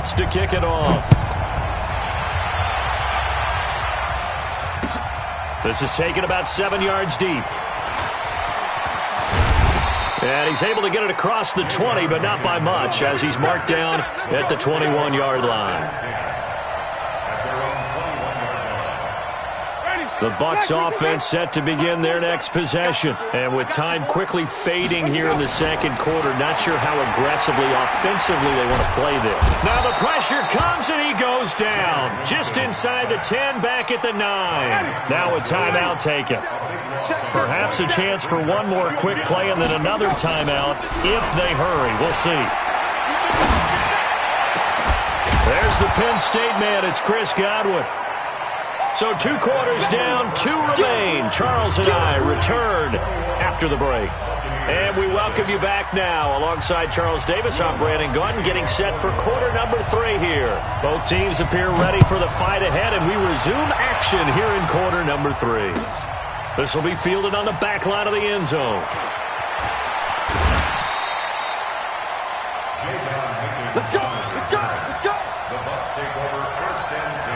wants to kick it off. This is taken about 7 yards deep. And he's able to get it across the 20, but not by much, as he's marked down at the 21-yard line. The Bucs offense set to begin their next possession. And with time quickly fading here in the second quarter, not sure how aggressively, offensively they want to play this. Now the pressure comes and he goes down. Just inside the 10, back at the 9. Now a timeout taken. Perhaps a chance for one more quick play and then another timeout if they hurry. We'll see. There's the Penn State man. It's Chris Godwin. So 2 quarters down, 2 remain. Charles and I return after the break. And we welcome you back now. Alongside Charles Davis, I'm Brandon Gunn, getting set for quarter number 3 here. Both teams appear ready for the fight ahead, and we resume action here in quarter number 3. This will be fielded on the back line of the end zone. Let's go! Let's go! Let's go! The Bucs take over first and 10.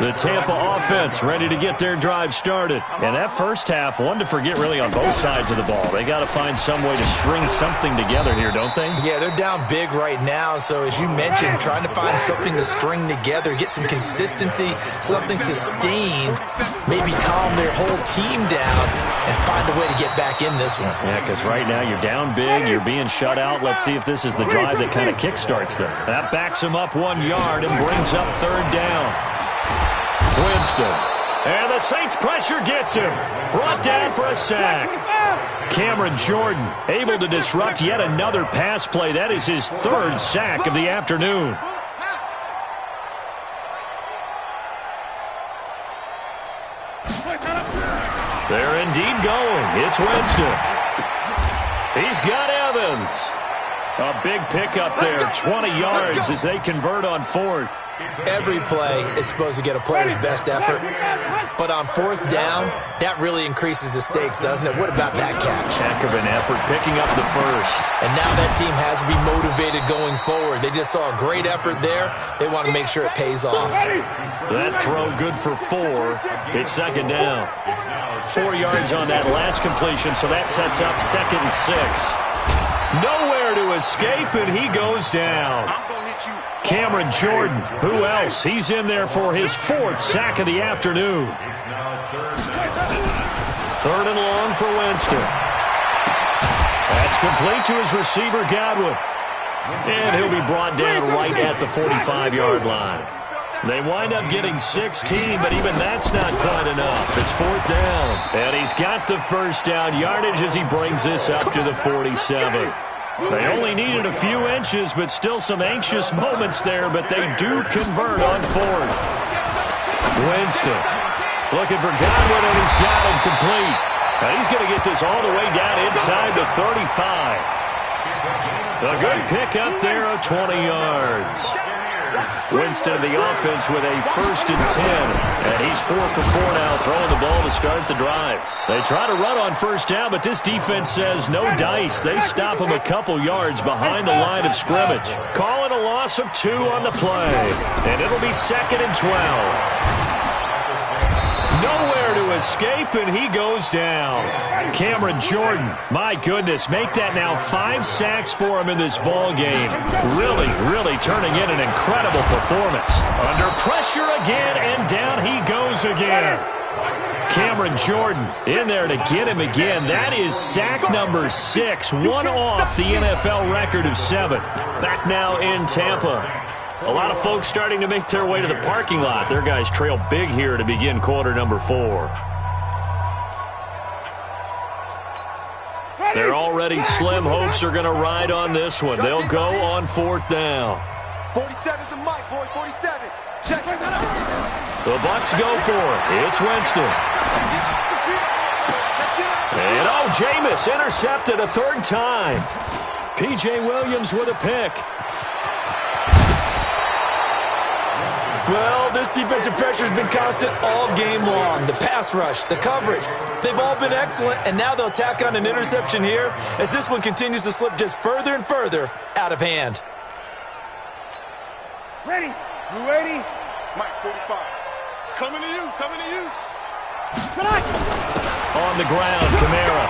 The Tampa offense ready to get their drive started. And that first half, one to forget really on both sides of the ball. They got to find some way to string something together here, don't they? Yeah, they're down big right now. So as you mentioned, trying to find something to string together, get some consistency, something sustained, maybe calm their whole team down and find a way to get back in this one. Yeah, because right now you're down big, you're being shut out. Let's see if this is the drive that kind of kickstarts them. That backs him up 1 yard and brings up third down. Winston. And the Saints pressure gets him. Brought down for a sack. Cameron Jordan able to disrupt yet another pass play. That is his 3rd sack of the afternoon. They're indeed going. It's Winston. He's got Evans. A big pickup there, 20 yards as they convert on 4th. Every play is supposed to get a player's best effort, but on 4th down, that really increases the stakes, doesn't it? What about that catch? Heck of an effort, picking up the first. And now that team has to be motivated going forward. They just saw a great effort there. They want to make sure it pays off. That throw good for 4. It's second down. 4 yards on that last completion, so that sets up 2nd and 6. Nowhere to escape, and he goes down. Cameron Jordan, who else? He's in there for his 4th sack of the afternoon. 3rd and long for Winston. That's complete to his receiver, Godwin. And he'll be brought down right at the 45-yard line. They wind up getting 16, but even that's not quite enough. It's 4th down. And he's got the first down yardage as he brings this up to the 47. They only needed a few inches, but still some anxious moments there, but they do convert on 4th. Winston looking for Godwin, and he's got him complete. Now he's going to get this all the way down inside the 35. A good pickup there of 20 yards. Winston, the offense, with a 1st and 10. And he's 4 for 4 now, throwing the ball to start the drive. They try to run on 1st down, but this defense says no dice. They stop him a couple yards behind the line of scrimmage. Calling a loss of 2 on the play. And it'll be 2nd and 12. Nowhere to escape, and he goes down. Cameron Jordan, my goodness, make that now 5 sacks for him in this ball game. Really, really turning in an incredible performance. Under pressure again, and down he goes again. Cameron Jordan in there to get him again. That is sack number 6, one off the NFL record of 7. Back now in Tampa. A lot of folks starting to make their way to the parking lot. Their guys trail big here to begin quarter number 4. Their already slim hopes are going to ride on this one. They'll go on 4th down. 47's the mic, boy, 47. Check it out. The Bucs go for it. It's Winston. And Jameis intercepted a 3rd time. P.J. Williams with a pick. Well, this defensive pressure has been constant all game long. The pass rush, the coverage, they've all been excellent, and now they'll tack on an interception here as this one continues to slip just further and further out of hand. Ready. You ready? Mike, 45. Coming to you. Coming to you. On the ground, Kamara.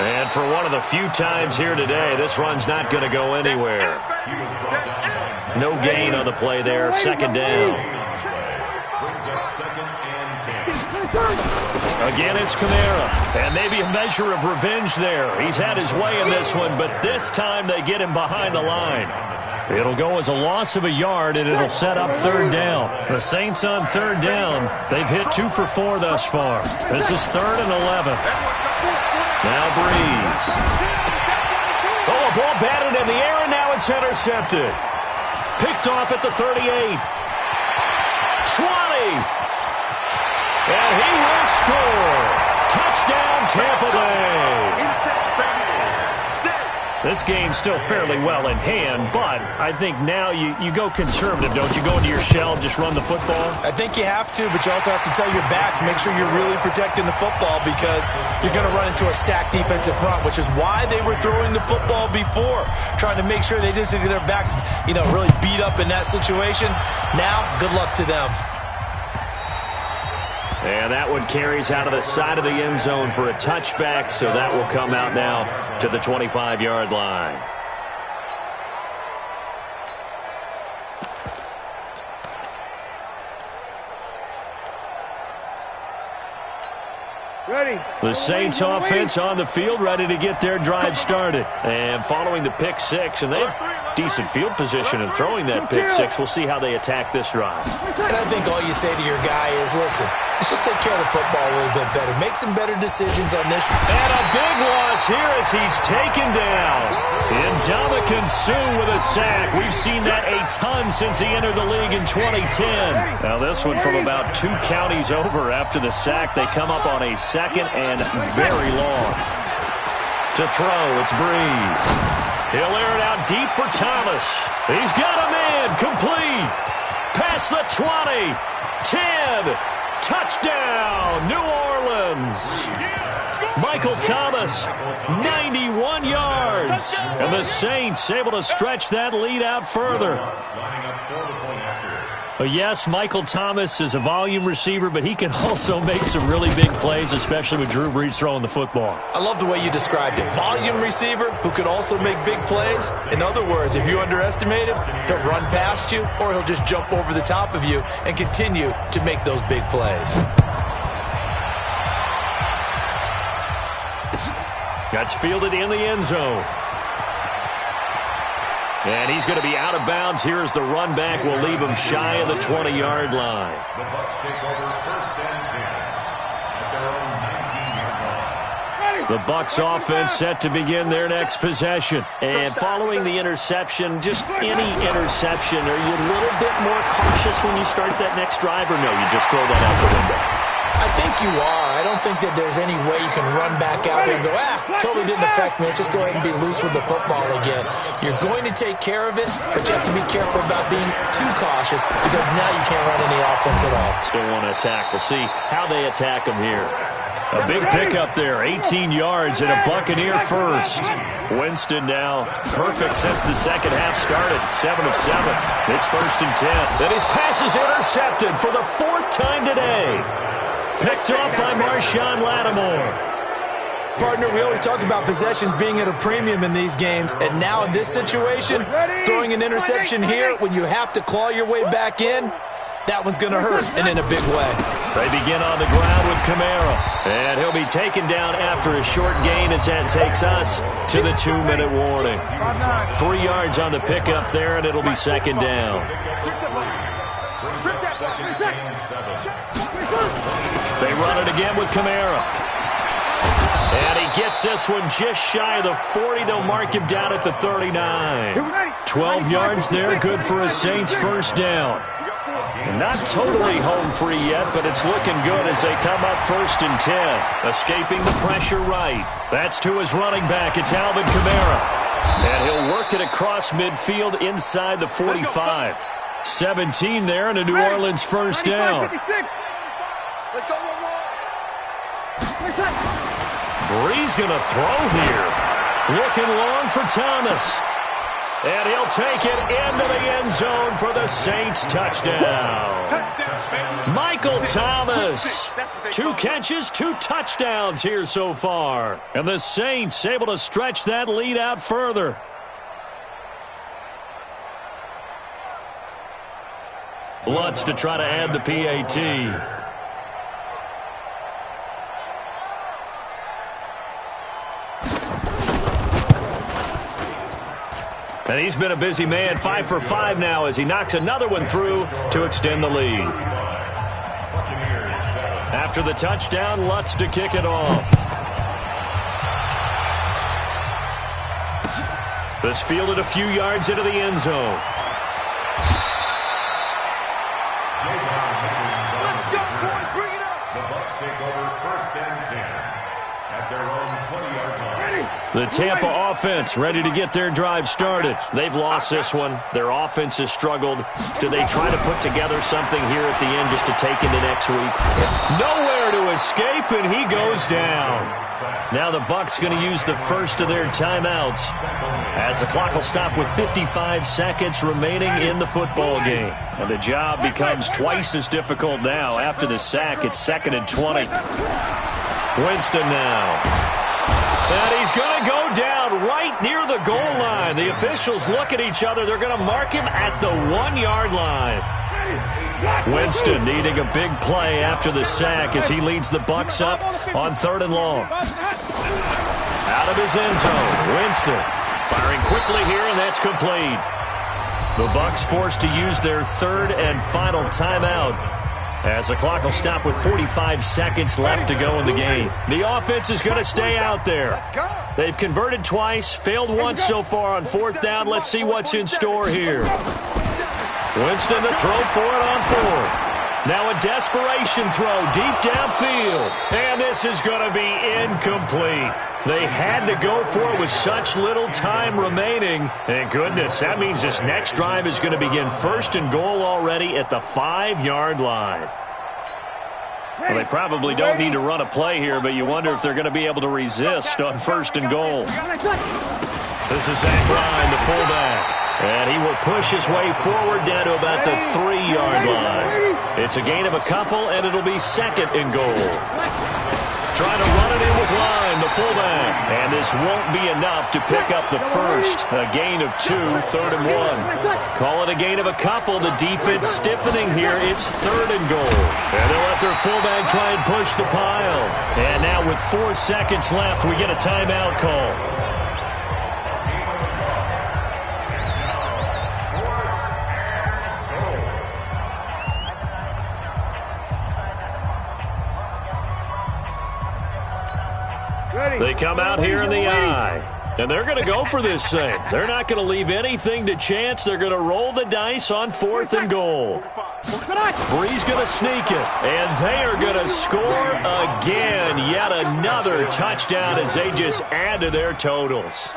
And for one of the few times here today, this run's not going to go anywhere. No gain on the play there. Second down. Again, it's Kamara. And maybe a measure of revenge there. He's had his way in this one, but this time they get him behind the line. It'll go as a loss of a yard, and it'll set up third down. The Saints on third down. They've hit 2 for 4 thus far. This is 3rd and 11. Now Breeze. Oh, a ball batted in the air, and now it's intercepted. Picked off at the 38. 20. And he will score. Touchdown, Tampa Bay. This game's still fairly well in hand, but I think now you go conservative, don't you? Go into your shell, just run the football? I think you have to, but you also have to tell your backs, make sure you're really protecting the football because you're going to run into a stacked defensive front, which is why they were throwing the football before, trying to make sure they just get their backs, really beat up in that situation. Now, good luck to them. And that one carries out of the side of the end zone for a touchback, so that will come out now to the 25-yard line. Ready. The Saints offense on the field, ready to get their drive started. And following the pick six, and they have decent field position in throwing that pick six. We'll see how they attack this drive. And I think all you say to your guy is, listen, let's just take care of the football a little bit better. Make some better decisions on this. And a big loss here as he's taken down. Ndamukong Suh with a sack. We've seen that a ton since he entered the league in 2010. Now this one from about 2 counties over after the sack. They come up on a second and very long. To throw, it's Breeze. He'll air it out deep for Thomas. He's got a man. Complete. Past the 20. 10. Touchdown, New Orleans. Michael Thomas, 91 yards. And the Saints able to stretch that lead out further. Yes, Michael Thomas is a volume receiver, but he can also make some really big plays, especially with Drew Brees throwing the football. I love the way you described it. Volume receiver who can also make big plays. In other words, if you underestimate him, he'll run past you or he'll just jump over the top of you and continue to make those big plays. That's fielded in the end zone. And he's going to be out of bounds. Here's the run back. We'll leave him shy of the 20-yard line. The Bucs take over 1st and 10 at their own 19-yard line. The Bucs offense set to begin their next possession. And following the interception, just any interception, are you a little bit more cautious when you start that next drive, or no, you just throw that out the window? I think you are. I don't think that there's any way you can run back out there and go, totally didn't affect me. Let's just go ahead and be loose with the football again. You're going to take care of it, but you have to be careful about being too cautious because now you can't run any offense at all. Still want to attack. We'll see how they attack them here. A big pickup there, 18 yards and a Buccaneer first. Winston now perfect since the second half started, 7 of 7. It's 1st and 10. And his pass is intercepted for the 4th time today. Picked up by Marshawn Lattimore. Partner, we always talk about possessions being at a premium in these games, and now in this situation, throwing an interception here when you have to claw your way back in, that one's going to hurt, and in a big way. They begin on the ground with Kamara, and he'll be taken down after a short gain as that takes us to the 2-minute warning. 3 yards on the pickup there, and it'll be 2nd down. They run it again with Kamara. And he gets this one just shy of the 40. They'll mark him down at the 39. 12 yards there, good for a Saints 1st down. And not totally home free yet, but it's looking good as they come up 1st and 10. Escaping the pressure right. That's to his running back. It's Alvin Kamara. And he'll work it across midfield inside the 45. 17 there and a New Orleans 1st down. Let's go, Breeze going to throw here. Looking long for Thomas. And he'll take it into the end zone for the Saints touchdown. Michael Thomas, 2 catches, 2 touchdowns here so far. And the Saints able to stretch that lead out further. Lutz to try to add the PAT. And he's been a busy man, 5 for 5 now as he knocks another one through to extend the lead. After the touchdown, Lutz to kick it off. This fielded a few yards into the end zone. The Bucs take over 1st and 10 at their own 20-yard line. The Tampa offense ready to get their drive started. They've lost this one. Their offense has struggled. Do they try to put together something here at the end just to take into next week? Nowhere to escape, and he goes down. Now the Bucs going to use the first of their timeouts as the clock will stop with 55 seconds remaining in the football game. And the job becomes twice as difficult now. After the sack, it's 2nd and 20. Winston now. And he's going to go down right near the goal line. The officials look at each other. They're going to mark him at the 1-yard line. Winston needing a big play after the sack as he leads the Bucs up on 3rd and long. Out of his end zone, Winston firing quickly here, and that's complete. The Bucs forced to use their 3rd and final timeout as the clock will stop with 45 seconds left to go in the game. The offense is going to stay out there. They've converted twice, failed once so far on 4th down. Let's see what's in store here. Winston to throw for it on 4th. Now a desperation throw deep downfield. And this is going to be incomplete. They had to go for it with such little time remaining. And goodness, that means this next drive is going to begin 1st and goal already at the 5-yard line. Well, they probably don't need to run a play here, but you wonder if they're going to be able to resist on 1st and goal. This is Zach Ryan, the fullback. And he will push his way forward down to about the 3-yard line. It's a gain of a couple, and it'll be 2nd and goal. Trying to run it in with Ryan, the fullback. And this won't be enough to pick up the first. A gain of 2, 3rd and 1. Call it a gain of a couple. The defense stiffening here. It's 3rd and goal. And they'll let their fullback try and push the pile. And now with 4 seconds left, we get a timeout call. They come out here in the eye, and they're going to go for this thing. They're not going to leave anything to chance. They're going to roll the dice on 4th and goal. Bree's going to sneak it, and they are going to score again. Yet another touchdown as they just add to their totals.